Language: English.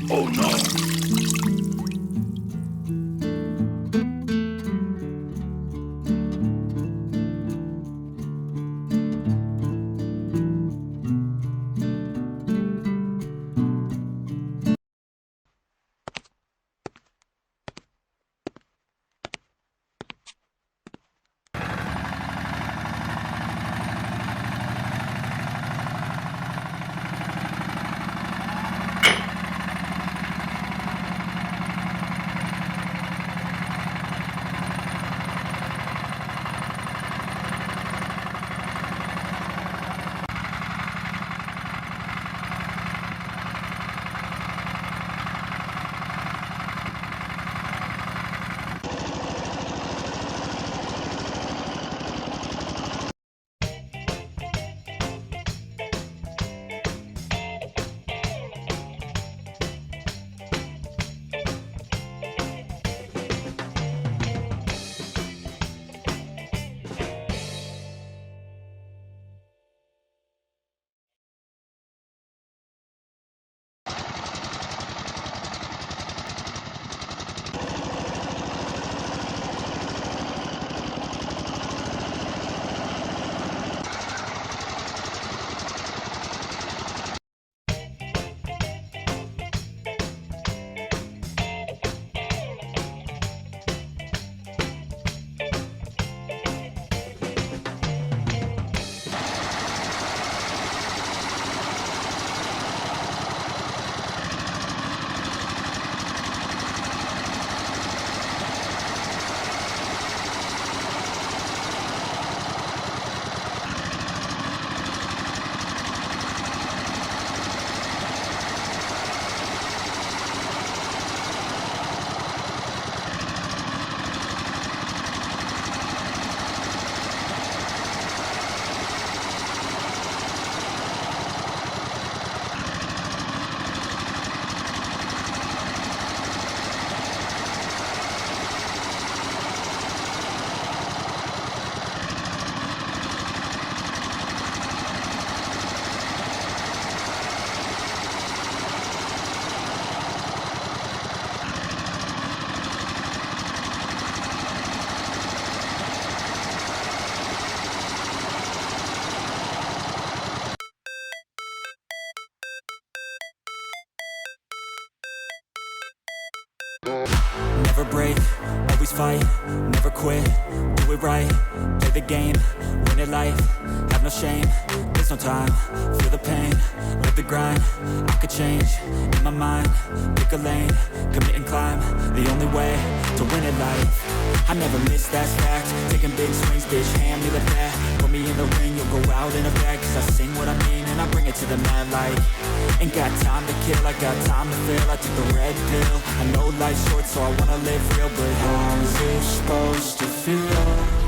Oh no! Never break, always fight, never quit, do it right, play the game, win it life, have no shame, there's no time, feel the pain, live the grind, I could change, in my mind, pick a lane, commit and climb, the only way to win it life, I never miss, that's fact, taking big swings, bitch, hand me the bat, put me in the ring, you'll go out in a bag, cause I sing what I mean and I bring it to the mad light, ain't got time to kill, I got time to feel, I took the red pill, I know life's short so I wanna live real, but how's it supposed to feel?